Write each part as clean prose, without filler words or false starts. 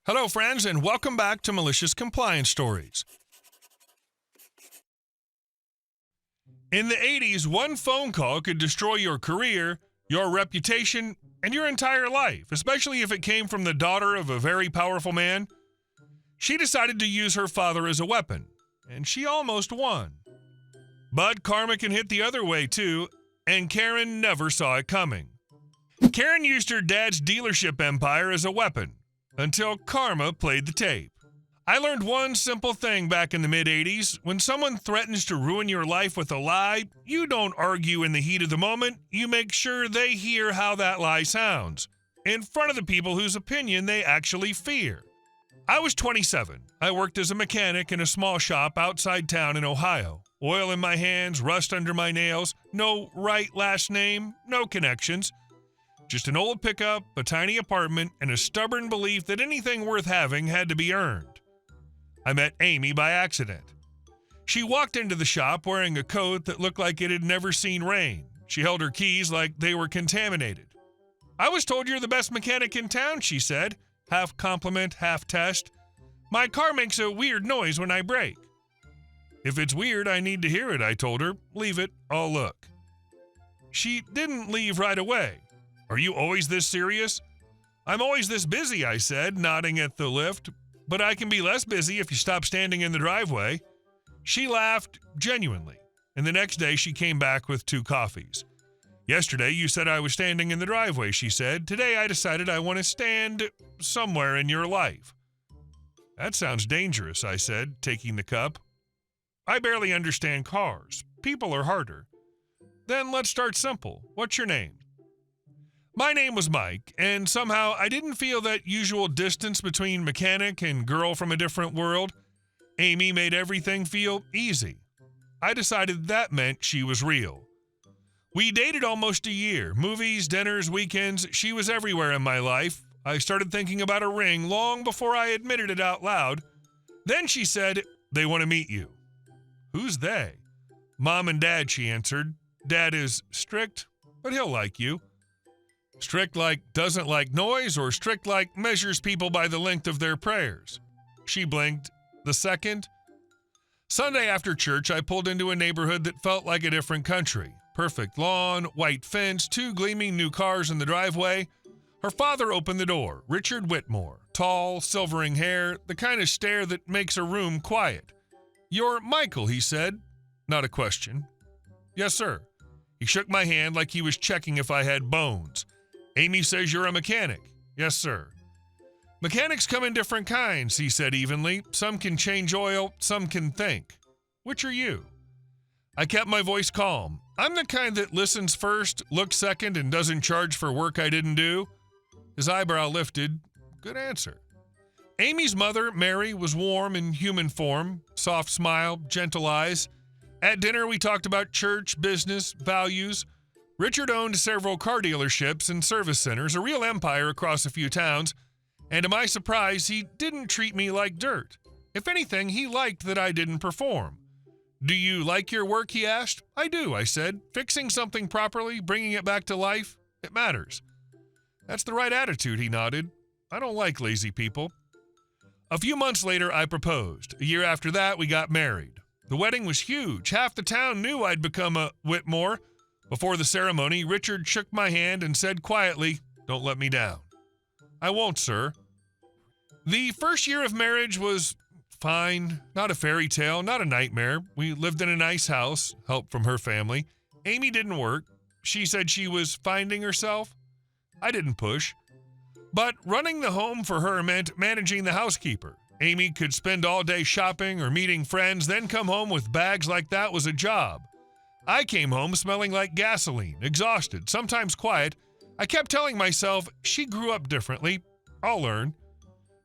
Hello, friends, and welcome back to Malicious Compliance Stories. In the 80s, one phone call could destroy your career, your reputation, and your entire life, especially if it came from the daughter of a very powerful man. She decided to use her father as a weapon, and she almost won. But karma can hit the other way, too, and Karen never saw it coming. Karen used her dad's dealership empire as a weapon, until karma played the tape. I learned one simple thing back in the mid-'80s. When someone threatens to ruin your life with a lie, you don't argue in the heat of the moment. You make sure they hear how that lie sounds, in front of the people whose opinion they actually fear. I was 27. I worked as a mechanic in a small shop outside town in Ohio. Oil in my hands, rust under my nails, no right last name, no connections. Just an old pickup, a tiny apartment, and a stubborn belief that anything worth having had to be earned. I met Amy by accident. She walked into the shop wearing a coat that looked like it had never seen rain. She held her keys like they were contaminated. "I was told you're the best mechanic in town," she said, half compliment, half test. "My car makes a weird noise when I brake." "If it's weird, I need to hear it," I told her. "Leave it, I'll look." She didn't leave right away. "Are you always this serious?" "I'm always this busy," I said, nodding at the lift. "But I can be less busy if you stop standing in the driveway." She laughed genuinely, and the next day she came back with 2 coffees. "Yesterday you said I was standing in the driveway," she said. "Today I decided I want to stand somewhere in your life." "That sounds dangerous," I said, taking the cup. "I barely understand cars. People are harder." "Then let's start simple. What's your name?" My name was Mike, and somehow I didn't feel that usual distance between mechanic and girl from a different world. Amy made everything feel easy. I decided that meant she was real. We dated almost a year. Movies, dinners, weekends. She was everywhere in my life. I started thinking about a ring long before I admitted it out loud. Then she said, "They want to meet you." "Who's they?" "Mom and Dad," she answered. "Dad is strict, but he'll like you." Strict like doesn't like noise, or strict like measures people by the length of their prayers? She blinked. The second? Sunday after church, I pulled into a neighborhood that felt like a different country. Perfect lawn, white fence, 2 gleaming new cars in the driveway. Her father opened the door, Richard Whitmore, tall, silvering hair, the kind of stare that makes a room quiet. "You're Michael," he said. Not a question. "Yes, sir." He shook my hand like he was checking if I had bones. "Amy says you're a mechanic." "Yes, sir." "Mechanics come in different kinds," he said evenly. "Some can change oil, some can think. Which are you?" I kept my voice calm. "I'm the kind that listens first, looks second, and doesn't charge for work I didn't do." His eyebrow lifted. Good answer. Amy's mother, Mary, was warm in human form, soft smile, gentle eyes. At dinner, we talked about church, business, values. Richard owned several car dealerships and service centers, a real empire across a few towns, and to my surprise, he didn't treat me like dirt. If anything, he liked that I didn't perform. "Do you like your work?" he asked. "I do," I said. "Fixing something properly, bringing it back to life, it matters." "That's the right attitude," he nodded. "I don't like lazy people." A few months later, I proposed. A year after that, we got married. The wedding was huge. Half the town knew I'd become a Whitmore. Before the ceremony, Richard shook my hand and said quietly, "Don't let me down." "I won't, sir." The first year of marriage was fine. Not a fairy tale, not a nightmare. We lived in a nice house, help from her family. Amy didn't work. She said she was finding herself. I didn't push. But running the home for her meant managing the housekeeper. Amy could spend all day shopping or meeting friends, then come home with bags like that was a job. I came home smelling like gasoline, exhausted, sometimes quiet. I kept telling myself, she grew up differently. I'll learn.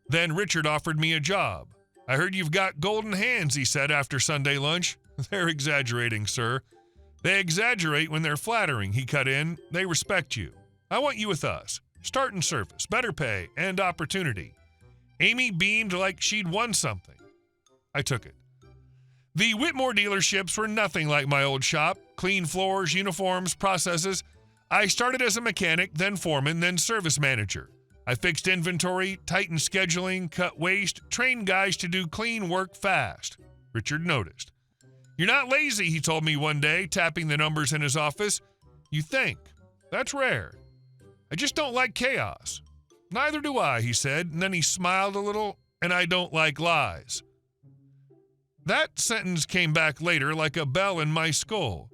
Then Richard offered me a job. "I heard you've got golden hands," he said after Sunday lunch. "They're exaggerating, sir." "They exaggerate when they're flattering," he cut in. "They respect you. I want you with us. Start in service, better pay, and opportunity." Amy beamed like she'd won something. I took it. The Whitmore dealerships were nothing like my old shop. Clean floors, uniforms, processes. I started as a mechanic, then foreman, then service manager. I fixed inventory, tightened scheduling, cut waste, trained guys to do clean work fast. Richard noticed. You're not lazy, he told me one day, tapping the numbers in his office. You think. That's rare. I just don't like chaos. Neither do I, he said, and then he smiled a little, and I don't like lies. That sentence came back later like a bell in my skull.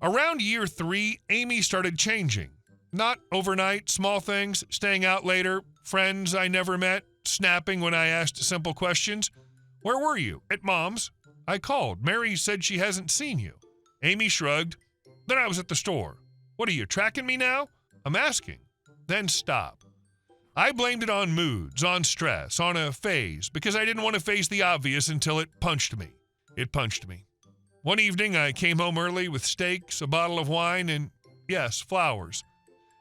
Around year 3, Amy started changing. Not overnight, small things, staying out later, friends I never met, snapping when I asked simple questions. Where were you? At Mom's. I called. Mary said she hasn't seen you. Amy shrugged. Then I was at the store. What are you, tracking me now? I'm asking. Then stop. I blamed it on moods, on stress, on a phase, because I didn't want to face the obvious until it punched me. It punched me. One evening, I came home early with steaks, a bottle of wine, and, yes, flowers.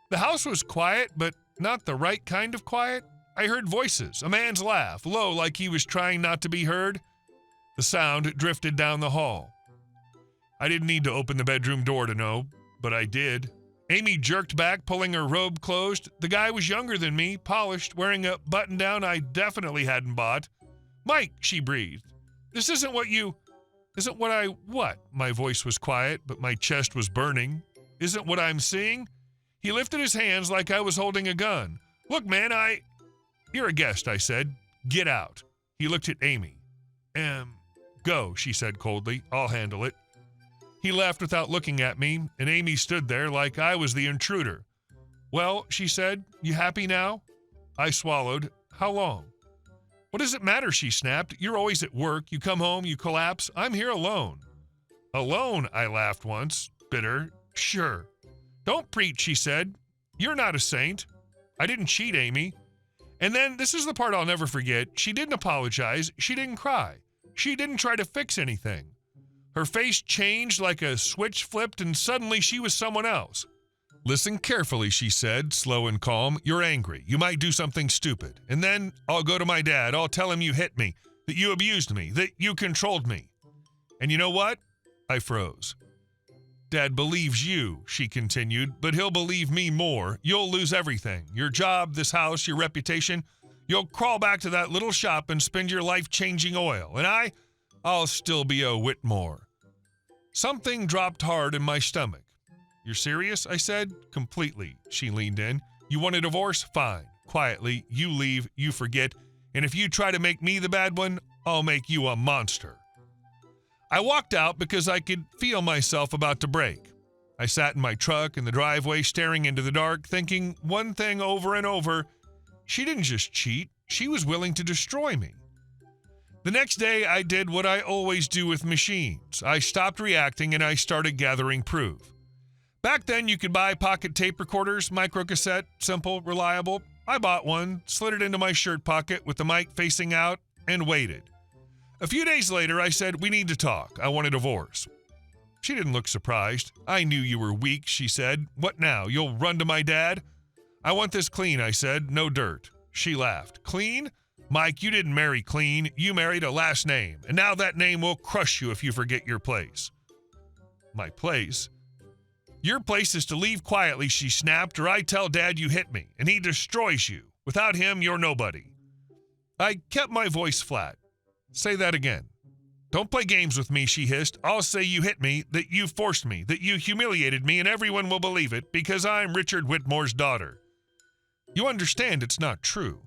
The house was quiet, but not the right kind of quiet. I heard voices, a man's laugh, low like he was trying not to be heard. The sound drifted down the hall. I didn't need to open the bedroom door to know, but I did. Amy jerked back, pulling her robe closed. The guy was younger than me, polished, wearing a button-down I definitely hadn't bought. Mike, she breathed. This isn't what what? My voice was quiet, but my chest was burning. Isn't what I'm seeing? He lifted his hands like I was holding a gun. Look, man, You're a guest, I said. Get out. He looked at Amy. Go, she said coldly. I'll handle it. He left without looking at me, and Amy stood there like I was the intruder. Well, she said, you happy now? I swallowed. How long? What does it matter, she snapped. You're always at work. You come home, you collapse. I'm here alone. Alone, I laughed once, bitter. Sure. Don't preach, she said. You're not a saint. I didn't cheat, Amy. And then, this is the part I'll never forget, she didn't apologize. She didn't cry. She didn't try to fix anything. Her face changed like a switch flipped, and suddenly she was someone else. Listen carefully, she said, slow and calm. You're angry. You might do something stupid. And then I'll go to my dad. I'll tell him you hit me, that you abused me, that you controlled me. And you know what? I froze. Dad believes you, she continued, but he'll believe me more. You'll lose everything. Your job, this house, your reputation. You'll crawl back to that little shop and spend your life changing oil. And I'll still be a Whitmore. Something dropped hard in my stomach. You're serious? I said. Completely. She leaned in. You want a divorce? Fine. Quietly, you leave, you forget. And if you try to make me the bad one, I'll make you a monster. I walked out because I could feel myself about to break. I sat in my truck in the driveway staring into the dark, thinking one thing over and over. She didn't just cheat. She was willing to destroy me. The next day, I did what I always do with machines. I stopped reacting and I started gathering proof. Back then, you could buy pocket tape recorders, microcassette, simple, reliable. I bought one, slid it into my shirt pocket with the mic facing out, and waited. A few days later, I said, we need to talk. I want a divorce. She didn't look surprised. I knew you were weak, she said. What now? You'll run to my dad? I want this clean, I said. No dirt. She laughed. Clean? Mike, you didn't marry clean. You married a last name, and now that name will crush you if you forget your place. My place? Your place is to leave quietly, she snapped, or I tell Dad you hit me, and he destroys you. Without him, you're nobody. I kept my voice flat. Say that again. Don't play games with me, she hissed. I'll say you hit me, that you forced me, that you humiliated me, and everyone will believe it because I'm Richard Whitmore's daughter. You understand it's not true.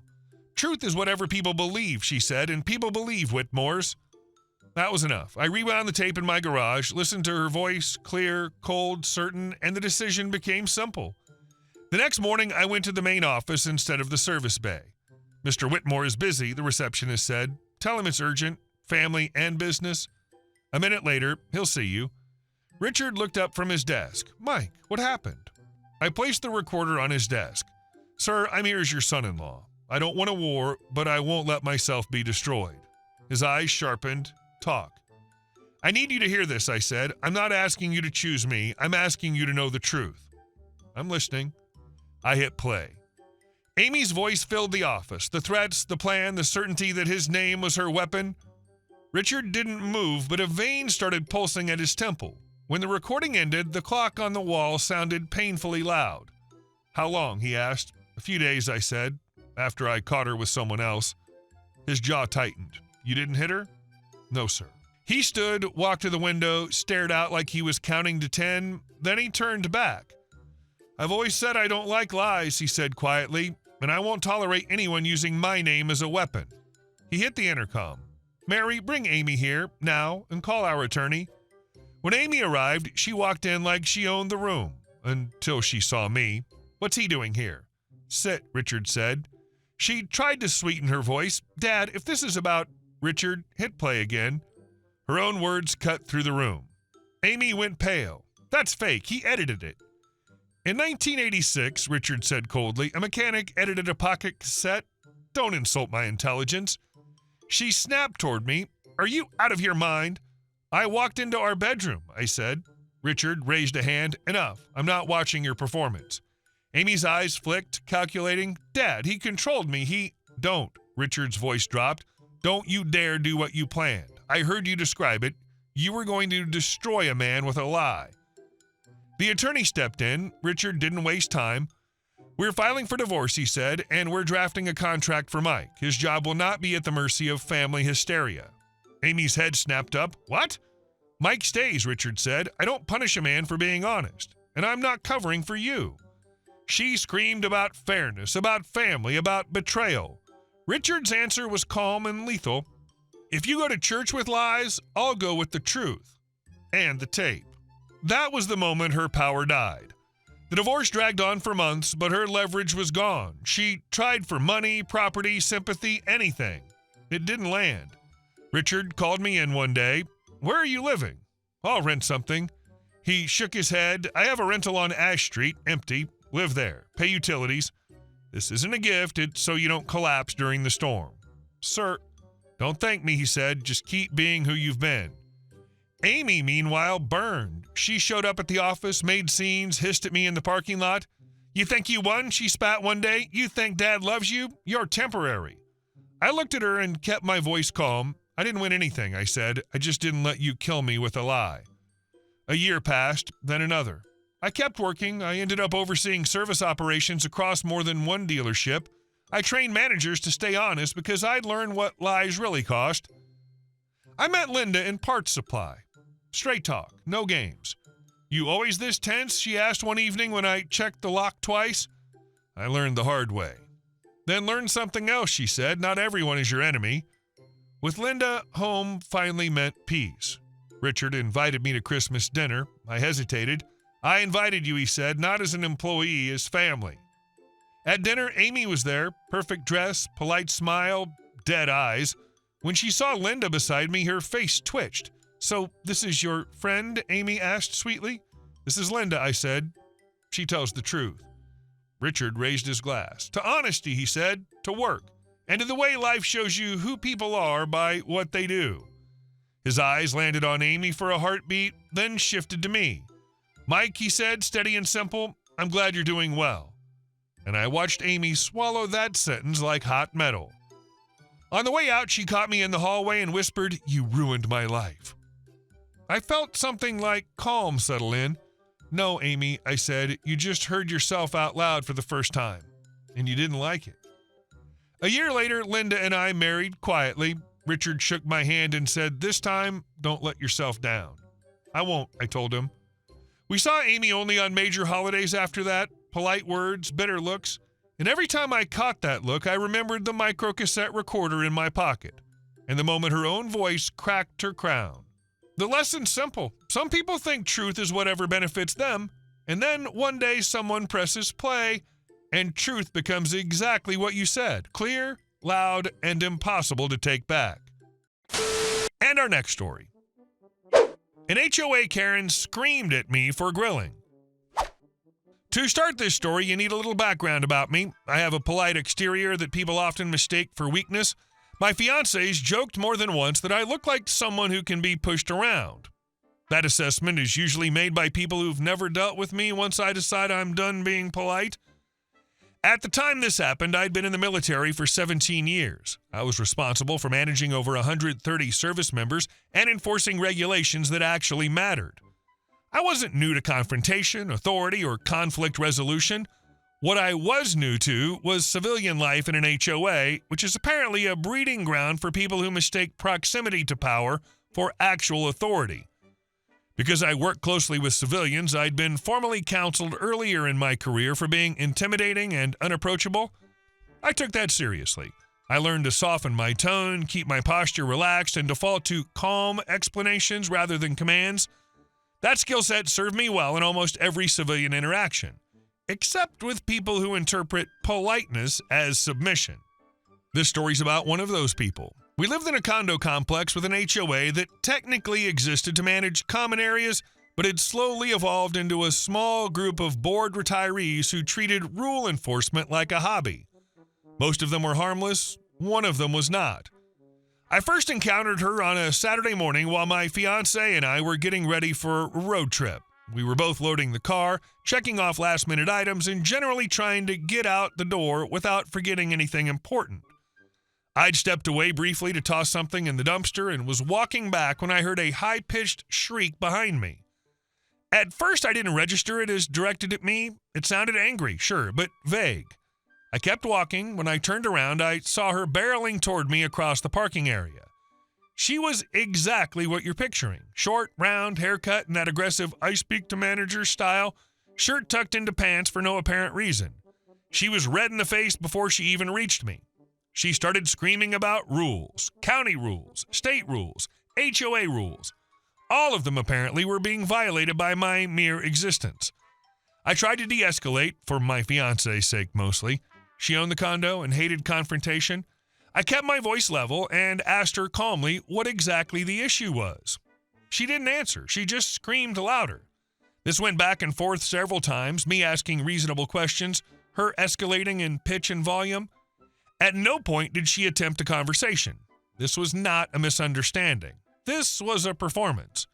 Truth is whatever people believe, she said, and people believe Whitmore's. That was enough. I rewound the tape in my garage, listened to her voice, clear, cold, certain, and the decision became simple. The next morning, I went to the main office instead of the service bay. Mr. Whitmore is busy, the receptionist said. Tell him it's urgent, family and business. A minute later, he'll see you. Richard looked up from his desk. Mike, what happened? I placed the recorder on his desk. Sir, I'm here as your son-in-law. I don't want a war, but I won't let myself be destroyed. His eyes sharpened. Talk. I need you to hear this, I said. I'm not asking you to choose me. I'm asking you to know the truth. I'm listening. I hit play. Amy's voice filled the office. The threats, the plan, the certainty that his name was her weapon. Richard didn't move, but a vein started pulsing at his temple. When the recording ended, the clock on the wall sounded painfully loud. How long? He asked. A few days, I said. after I caught her with someone else. His jaw tightened. You didn't hit her? No, sir. He stood, walked to the window, stared out like he was counting to 10, then he turned back. I've always said I don't like lies, he said quietly, and I won't tolerate anyone using my name as a weapon. He hit the intercom. Mary, bring Amy here, now, and call our attorney. When Amy arrived, she walked in like she owned the room, until she saw me. What's he doing here? Sit, Richard said. She tried to sweeten her voice. Dad, if this is about... Richard, hit play again. Her own words cut through the room. Amy went pale. That's fake. He edited it. In 1986, Richard said coldly, a mechanic edited a pocket cassette. Don't insult my intelligence. She snapped toward me. Are you out of your mind? I walked into our bedroom, I said. Richard raised a hand. Enough. I'm not watching your performance. Amy's eyes flicked, calculating. Dad, he controlled me. Don't. Richard's voice dropped. Don't you dare do what you planned. I heard you describe it. You were going to destroy a man with a lie. The attorney stepped in. Richard didn't waste time. We're filing for divorce, he said, and we're drafting a contract for Mike. His job will not be at the mercy of family hysteria. Amy's head snapped up. What? Mike stays, Richard said. I don't punish a man for being honest, and I'm not covering for you. She screamed about fairness, about family, about betrayal. Richard's answer was calm and lethal. If you go to church with lies, I'll go with the truth. And the tape. That was the moment her power died. The divorce dragged on for months, but her leverage was gone. She tried for money, property, sympathy, anything. It didn't land. Richard called me in one day. Where are you living? I'll rent something. He shook his head. I have a rental on Ash Street, empty. Live there. Pay utilities. This isn't a gift. It's so you don't collapse during the storm. Sir, don't thank me, he said. Just keep being who you've been. Amy, meanwhile, burned. She showed up at the office, made scenes, hissed at me in the parking lot. You think you won? She spat one day. You think Dad loves you? You're temporary. I looked at her and kept my voice calm. I didn't win anything, I said. I just didn't let you kill me with a lie. A year passed, then another. I kept working. I ended up overseeing service operations across more than one dealership. I trained managers to stay honest because I'd learned what lies really cost. I met Linda in parts supply. Straight talk, no games. You always this tense? She asked one evening when I checked the lock twice. I learned the hard way. Then learn something else, she said. Not everyone is your enemy. With Linda, home finally meant peace. Richard invited me to Christmas dinner. I hesitated. I invited you, he said, not as an employee, as family. At dinner, Amy was there, perfect dress, polite smile, dead eyes. When she saw Linda beside me, her face twitched. So, this is your friend? Amy asked sweetly. This is Linda, I said. She tells the truth. Richard raised his glass. To honesty, he said, to work, and to the way life shows you who people are by what they do. His eyes landed on Amy for a heartbeat, then shifted to me. Mike, he said, steady and simple, I'm glad you're doing well. And I watched Amy swallow that sentence like hot metal. On the way out, she caught me in the hallway and whispered, You ruined my life. I felt something like calm settle in. No, Amy, I said, you just heard yourself out loud for the first time, and you didn't like it. A year later, Linda and I married quietly. Richard shook my hand and said, This time, don't let yourself down. I won't, I told him. We saw Amy only on major holidays after that, polite words, bitter looks, and every time I caught that look, I remembered the microcassette recorder in my pocket, and the moment her own voice cracked her crown. The lesson's simple. Some people think truth is whatever benefits them, and then one day someone presses play, and truth becomes exactly what you said, clear, loud, and impossible to take back. And our next story. An HOA Karen screamed at me for grilling. To start this story, you need a little background about me. I have a polite exterior that people often mistake for weakness. My fiancés joked more than once that I look like someone who can be pushed around. That assessment is usually made by people who've never dealt with me once I decide I'm done being polite. At the time this happened, I'd been in the military for 17 years. I was responsible for managing over 130 service members and enforcing regulations that actually mattered. I wasn't new to confrontation, authority, or conflict resolution. What I was new to was civilian life in an HOA, which is apparently a breeding ground for people who mistake proximity to power for actual authority. Because I work closely with civilians, I'd been formally counseled earlier in my career for being intimidating and unapproachable. I took that seriously. I learned to soften my tone, keep my posture relaxed, and default to calm explanations rather than commands. That skill set served me well in almost every civilian interaction, except with people who interpret politeness as submission. This story's about one of those people. We lived in a condo complex with an HOA that technically existed to manage common areas, but had slowly evolved into a small group of bored retirees who treated rule enforcement like a hobby. Most of them were harmless, one of them was not. I first encountered her on a Saturday morning while my fiancé and I were getting ready for a road trip. We were both loading the car, checking off last-minute items, and generally trying to get out the door without forgetting anything important. I'd stepped away briefly to toss something in the dumpster and was walking back when I heard a high-pitched shriek behind me. At first, I didn't register it as directed at me. It sounded angry, sure, but vague. I kept walking. When I turned around, I saw her barreling toward me across the parking area. She was exactly what you're picturing. Short, round, haircut, and that aggressive I speak to manager style, shirt tucked into pants for no apparent reason. She was red in the face before she even reached me. She started screaming about rules, county rules, state rules, HOA rules. All of them apparently were being violated by my mere existence. I tried to de-escalate, for my fiancé's sake mostly. She owned the condo and hated confrontation. I kept my voice level and asked her calmly what exactly the issue was. She didn't answer. She just screamed louder. This went back and forth several times, me asking reasonable questions, her escalating in pitch and volume. At no point did she attempt a conversation. This was not a misunderstanding. This was a performance.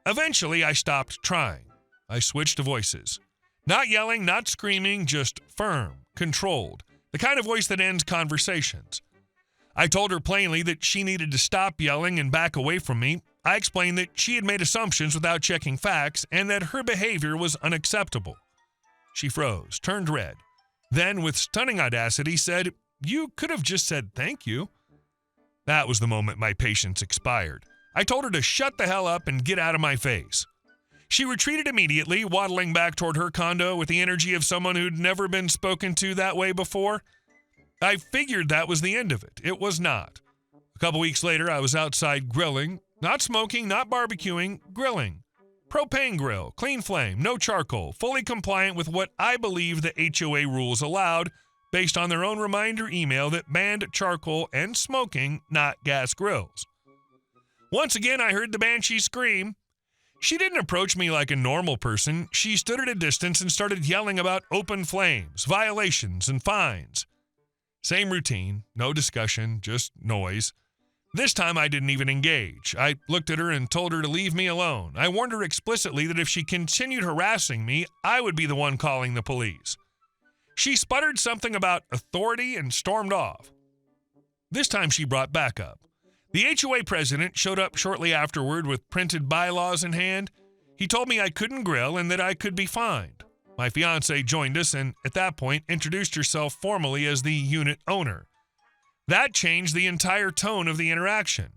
Eventually, I stopped trying. I switched to voices. Not yelling, not screaming, just firm, controlled, the kind of voice that ends conversations. I told her plainly that she needed to stop yelling and back away from me. I explained that she had made assumptions without checking facts and that her behavior was unacceptable. She froze, turned red, then with stunning audacity said, "You could have just said thank you." That was the moment my patience expired. I told her to shut the hell up and get out of my face. She retreated immediately, waddling back toward her condo with the energy of someone who'd never been spoken to that way before. I figured that was the end of it. It was not. A couple weeks later, I was outside grilling, not smoking, not barbecuing, grilling. Propane grill, clean flame, no charcoal, fully compliant with what I believe the HOA rules allowed, based on their own reminder email that banned charcoal and smoking, not gas grills. Once again, I heard the banshee scream. She didn't approach me like a normal person. She stood at a distance and started yelling about open flames, violations, and fines. Same routine, no discussion, just noise. This time I didn't even engage. I looked at her and told her to leave me alone. I warned her explicitly that if she continued harassing me, I would be the one calling the police. She sputtered something about authority and stormed off. This time she brought backup. The HOA president showed up shortly afterward with printed bylaws in hand. He told me I couldn't grill and that I could be fined. My fiancée joined us and, at that point, introduced herself formally as the unit owner. That changed the entire tone of the interaction.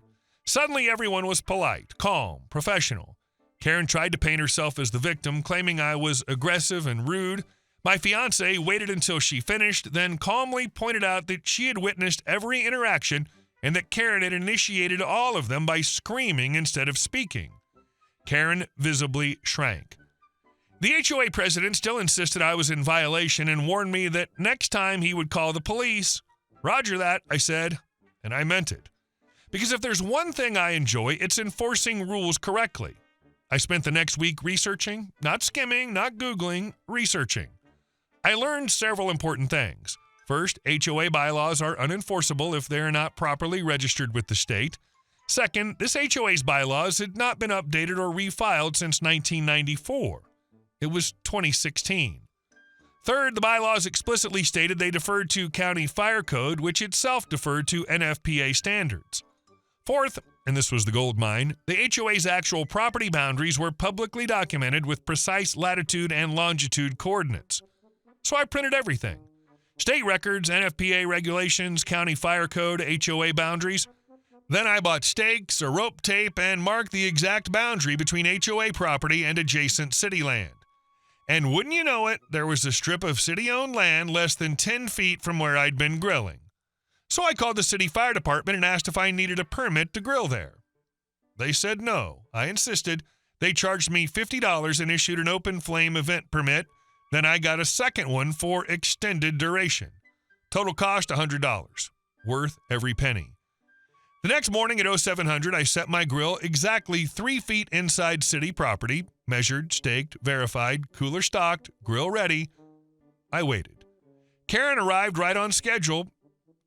Suddenly, everyone was polite, calm, professional. Karen tried to paint herself as the victim, claiming I was aggressive and rude. My fiancée waited until she finished, then calmly pointed out that she had witnessed every interaction and that Karen had initiated all of them by screaming instead of speaking. Karen visibly shrank. The HOA president still insisted I was in violation and warned me that next time he would call the police. "Roger that," I said, and I meant it. Because if there's one thing I enjoy, it's enforcing rules correctly. I spent the next week researching, not skimming, not Googling, researching. I learned several important things. First, HOA bylaws are unenforceable if they are not properly registered with the state. Second, this HOA's bylaws had not been updated or refiled since 1994. It was 2016. Third, the bylaws explicitly stated they deferred to county fire code, which itself deferred to NFPA standards. Fourth, and this was the gold mine, the HOA's actual property boundaries were publicly documented with precise latitude and longitude coordinates. So I printed everything. State records, NFPA regulations, county fire code, HOA boundaries. Then I bought stakes, a rope tape, and marked the exact boundary between HOA property and adjacent city land. And wouldn't you know it, there was a strip of city-owned land less than 10 feet from where I'd been grilling. So I called the city fire department and asked if I needed a permit to grill there. They said no. I insisted. They charged me $50 and issued an open flame event permit. Then I got a second one for extended duration. Total cost $100. Worth every penny. The next morning at 0700, I set my grill exactly 3 feet inside city property, measured, staked, verified, cooler stocked, grill ready. I waited. Karen arrived right on schedule.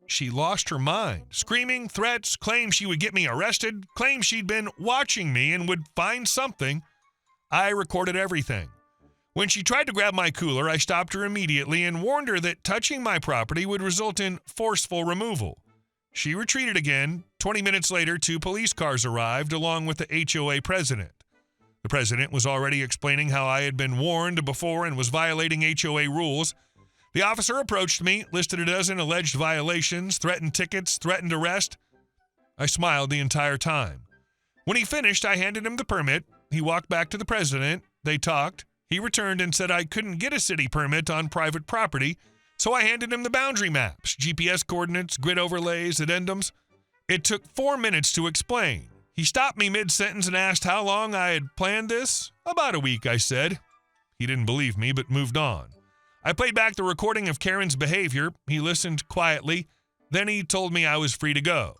She lost her mind, screaming threats, claimed she would get me arrested, claimed she'd been watching me and would find something. I recorded everything. When she tried to grab my cooler, I stopped her immediately and warned her that touching my property would result in forceful removal. She retreated again. 20 minutes later, 2 police cars arrived along with the HOA president. The president was already explaining how I had been warned before and was violating HOA rules. The officer approached me, listed a dozen alleged violations, threatened tickets, threatened arrest. I smiled the entire time. When he finished, I handed him the permit. He walked back to the president. They talked. He returned and said I couldn't get a city permit on private property, so I handed him the boundary maps, GPS coordinates, grid overlays, addendums. It took 4 minutes to explain. He stopped me mid-sentence and asked how long I had planned this. About a week, I said. He didn't believe me, but moved on. I played back the recording of Karen's behavior. He listened quietly. Then he told me I was free to go.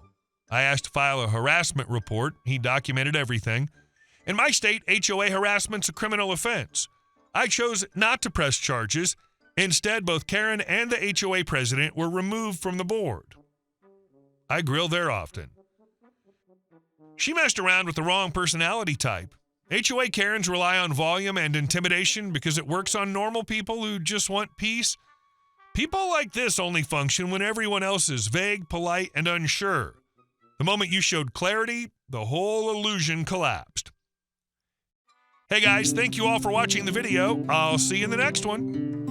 I asked to file a harassment report. He documented everything. In my state, HOA harassment's a criminal offense. I chose not to press charges. Instead, both Karen and the HOA president were removed from the board. I grill there often. She messed around with the wrong personality type. HOA Karens rely on volume and intimidation because it works on normal people who just want peace. People like this only function when everyone else is vague, polite, and unsure. The moment you showed clarity, the whole illusion collapsed. Hey guys, thank you all for watching the video. I'll see you in the next one.